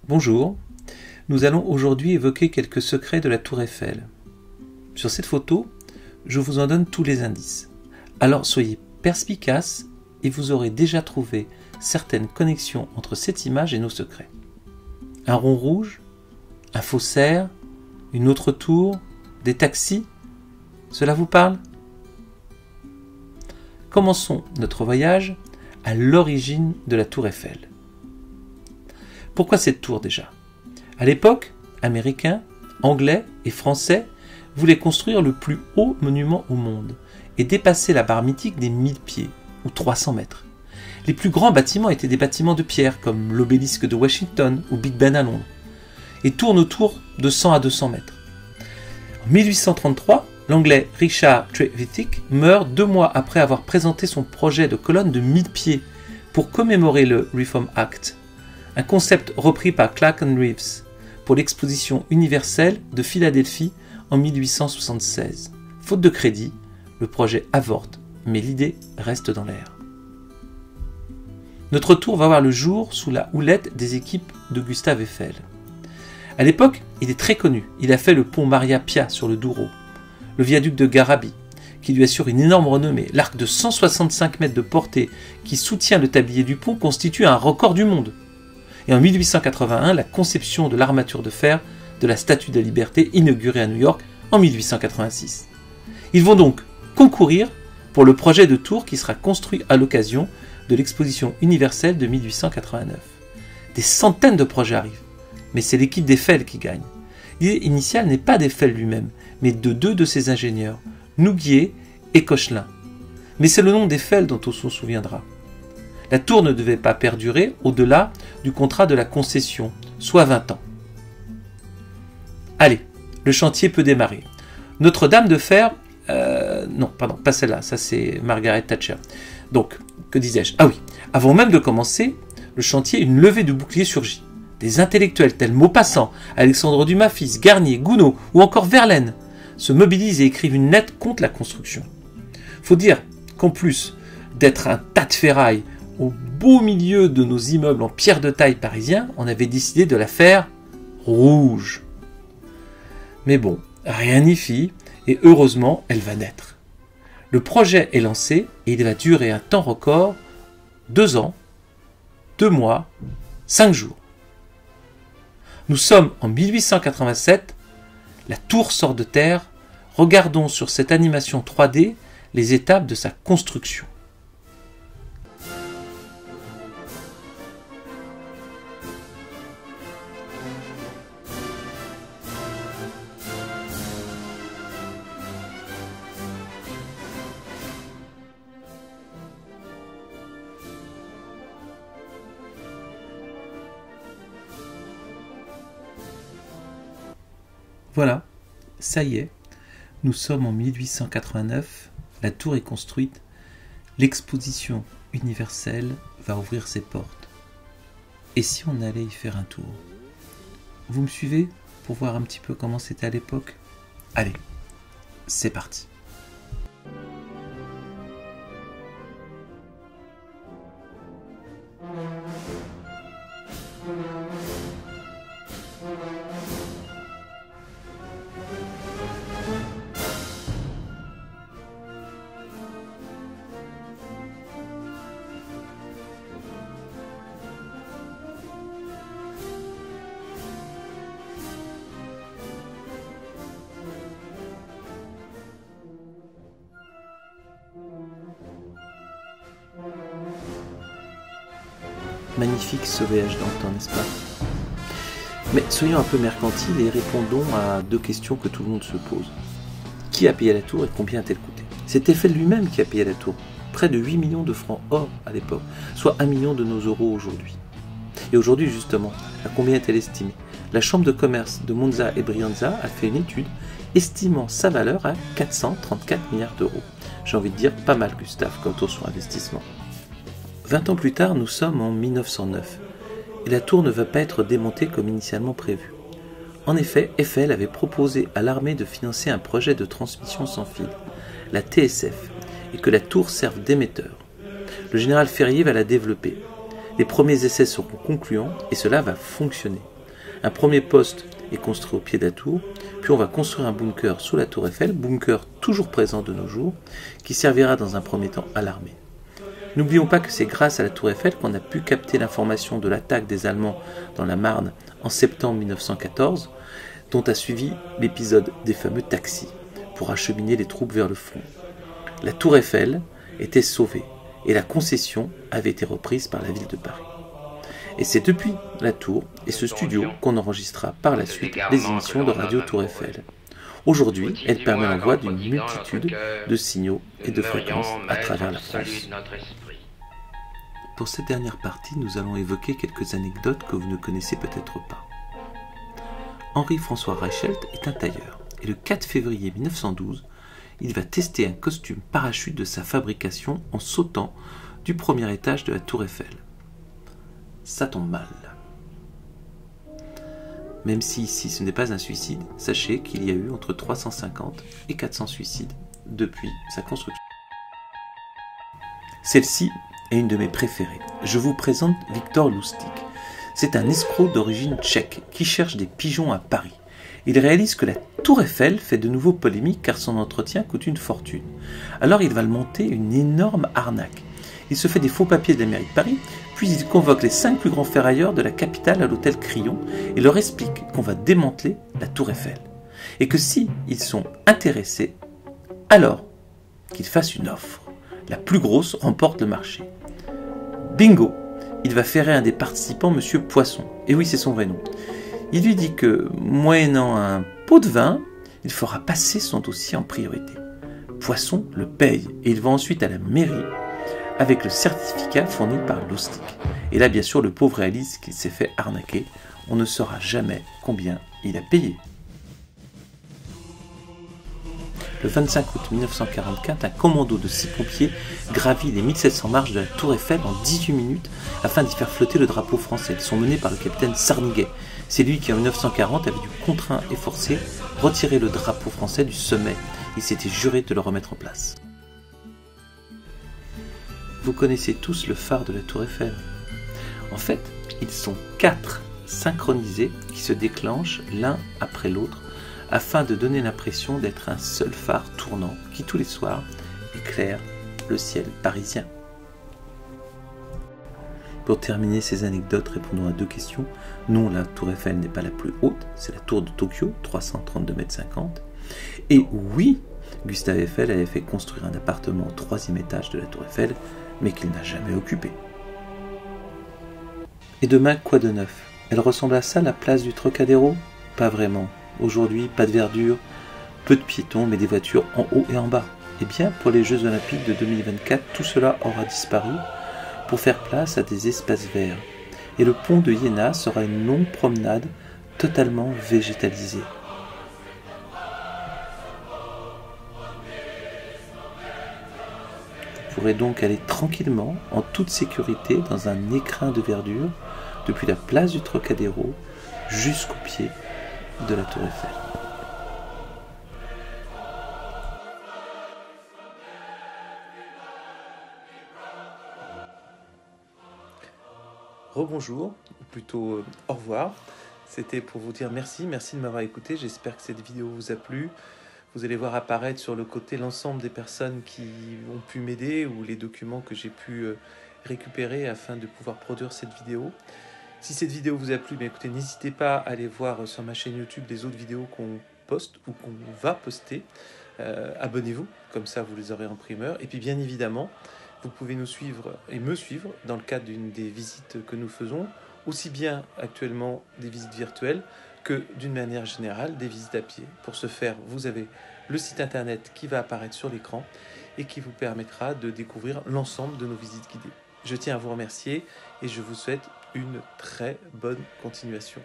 Bonjour, nous allons aujourd'hui évoquer quelques secrets de la Tour Eiffel. Sur cette photo, je vous en donne tous les indices. Alors soyez perspicaces et vous aurez déjà trouvé certaines connexions entre cette image et nos secrets. Un rond rouge, un faussaire, une autre tour, des taxis, cela vous parle ? Commençons notre voyage à l'origine de la Tour Eiffel. Pourquoi cette tour déjà ? À l'époque, Américains, Anglais et Français voulaient construire le plus haut monument au monde et dépasser la barre mythique des 1000 pieds, ou 300 mètres. Les plus grands bâtiments étaient des bâtiments de pierre, comme l'obélisque de Washington ou Big Ben à Londres, et tournent autour de 100 à 200 mètres. En 1833, l'Anglais Richard Trevithick meurt 2 mois après avoir présenté son projet de colonne de 1000 pieds pour commémorer le Reform Act, un concept repris par Clark and Reeves pour l'exposition universelle de Philadelphie en 1876. Faute de crédit, le projet avorte, mais l'idée reste dans l'air. Notre tour va voir le jour sous la houlette des équipes de Gustave Eiffel. À l'époque, il est très connu. Il a fait le pont Maria Pia sur le Douro, le viaduc de Garabi, qui lui assure une énorme renommée. L'arc de 165 mètres de portée qui soutient le tablier du pont constitue un record du monde. Et en 1881, la conception de l'armature de fer de la Statue de la Liberté inaugurée à New York en 1886. Ils vont donc concourir pour le projet de tour qui sera construit à l'occasion de l'exposition universelle de 1889. Des centaines de projets arrivent, mais c'est l'équipe d'Eiffel qui gagne. L'idée initiale n'est pas d'Eiffel lui-même, mais de 2 de ses ingénieurs, Nouguier et Cochelin. Mais c'est le nom d'Eiffel dont on se souviendra. La tour ne devait pas perdurer au-delà du contrat de la concession, soit 20 ans. Allez, le chantier peut démarrer. Notre-Dame de fer... non, pardon, pas celle-là, ça c'est Margaret Thatcher. Donc, que disais-je ? Ah oui, avant même de commencer, le chantier, une levée de boucliers surgit. Des intellectuels tels Maupassant, Alexandre Dumas fils, Garnier, Gounod ou encore Verlaine se mobilisent et écrivent une lettre contre la construction. Faut dire qu'en plus d'être un tas de ferraille au beau milieu de nos immeubles en pierre de taille parisiens, on avait décidé de la faire rouge. Mais bon, rien n'y fit, et heureusement, elle va naître. Le projet est lancé et il va durer un temps record, 2 ans, 2 mois, 5 jours. Nous sommes en 1887, la tour sort de terre, regardons sur cette animation 3D les étapes de sa construction. Voilà, ça y est, nous sommes en 1889, la tour est construite, l'exposition universelle va ouvrir ses portes. Et si on allait y faire un tour ? Vous me suivez pour voir un petit peu comment c'était à l'époque ? Allez, c'est parti. Magnifique ce voyage dans le temps, n'est-ce pas ? Mais soyons un peu mercantiles et répondons à 2 questions que tout le monde se pose. Qui a payé la tour et combien a-t-elle coûté ? C'est Eiffel lui-même qui a payé la tour, près de 8 millions de francs or à l'époque, soit 1 million de nos euros aujourd'hui. Et aujourd'hui justement, à combien est-elle estimée ? La chambre de commerce de Monza et Brianza a fait une étude estimant sa valeur à 434 milliards d'euros. J'ai envie de dire pas mal, Gustave, quant au son investissement. 20 ans plus tard, nous sommes en 1909, et la tour ne va pas être démontée comme initialement prévu. En effet, Eiffel avait proposé à l'armée de financer un projet de transmission sans fil, la TSF, et que la tour serve d'émetteur. Le général Ferrier va la développer. Les premiers essais seront concluants, et cela va fonctionner. Un premier poste est construit au pied de la tour, puis on va construire un bunker sous la tour Eiffel, bunker toujours présent de nos jours, qui servira dans un premier temps à l'armée. N'oublions pas que c'est grâce à la tour Eiffel qu'on a pu capter l'information de l'attaque des Allemands dans la Marne en septembre 1914, dont a suivi l'épisode des fameux taxis, pour acheminer les troupes vers le front. La tour Eiffel était sauvée, et la concession avait été reprise par la ville de Paris. Et c'est depuis la tour et ce studio qu'on enregistra par la suite les émissions de Radio Tour Eiffel. Aujourd'hui, elle permet l'envoi d'une multitude de signaux et de fréquences à travers la France. Pour cette dernière partie, nous allons évoquer quelques anecdotes que vous ne connaissez peut-être pas. Henri-François Reichelt est un tailleur, et le 4 février 1912, il va tester un costume parachute de sa fabrication en sautant du premier étage de la tour Eiffel. Ça tombe mal. Même si ici ce n'est pas un suicide, sachez qu'il y a eu entre 350 et 400 suicides depuis sa construction. Celle-ci est une de mes préférées. Je vous présente Viktor Lustig. C'est un escroc d'origine tchèque qui cherche des pigeons à Paris. Il réalise que la tour Eiffel fait de nouveau polémique car son entretien coûte une fortune. Alors il va le monter une énorme arnaque. Il se fait des faux papiers de la mairie de Paris, puis il convoque les 5 plus grands ferrailleurs de la capitale à l'hôtel Crillon et leur explique qu'on va démanteler la tour Eiffel. Et que si ils sont intéressés, alors qu'ils fassent une offre. La plus grosse remporte le marché. Bingo! Il va ferrer un des participants, Monsieur Poisson. Et oui, c'est son vrai nom. Il lui dit que, moyennant un pot de vin, il fera passer son dossier en priorité. Poisson le paye et il va ensuite à la mairie avec le certificat fourni par Lustig. Et là, bien sûr, le pauvre réalise qu'il s'est fait arnaquer. On ne saura jamais combien il a payé. Le 25 août 1944, un commando de 6 pompiers gravit les 1700 marches de la tour Eiffel en 18 minutes afin d'y faire flotter le drapeau français. Ils sont menés par le capitaine Sarniguet. C'est lui qui, en 1940, avait dû contraint et forcer retirer le drapeau français du sommet. Il s'était juré de le remettre en place. Vous connaissez tous le phare de la tour Eiffel. En fait, ils sont 4 synchronisés qui se déclenchent l'un après l'autre afin de donner l'impression d'être un seul phare tournant qui, tous les soirs, éclaire le ciel parisien. Pour terminer ces anecdotes, répondons à 2 questions. Non, la tour Eiffel n'est pas la plus haute, c'est la tour de Tokyo, 332,50 m. Et oui, Gustave Eiffel avait fait construire un appartement au 3e étage de la tour Eiffel, mais qu'il n'a jamais occupé. Et demain, quoi de neuf? Elle ressemble à ça, la place du Trocadéro? Pas vraiment. Aujourd'hui, pas de verdure, peu de piétons, mais des voitures en haut et en bas. Eh bien, pour les Jeux Olympiques de 2024, tout cela aura disparu pour faire place à des espaces verts. Et le pont de Iéna sera une longue promenade totalement végétalisée. Vous pourrez donc aller tranquillement, en toute sécurité, dans un écrin de verdure, depuis la place du Trocadéro jusqu'au pied de la tour Eiffel. Rebonjour, ou plutôt au revoir. C'était pour vous dire merci de m'avoir écouté. J'espère que cette vidéo vous a plu. Vous allez voir apparaître sur le côté l'ensemble des personnes qui ont pu m'aider ou les documents que j'ai pu récupérer afin de pouvoir produire cette vidéo. Si cette vidéo vous a plu, écoutez, n'hésitez pas à aller voir sur ma chaîne YouTube les autres vidéos qu'on poste ou qu'on va poster. Abonnez-vous, comme ça vous les aurez en primeur. Et puis bien évidemment, vous pouvez nous suivre et me suivre dans le cadre d'une des visites que nous faisons, aussi bien actuellement des visites virtuelles que d'une manière générale des visites à pied. Pour ce faire, vous avez le site internet qui va apparaître sur l'écran et qui vous permettra de découvrir l'ensemble de nos visites guidées. Je tiens à vous remercier et je vous souhaite une très bonne continuation.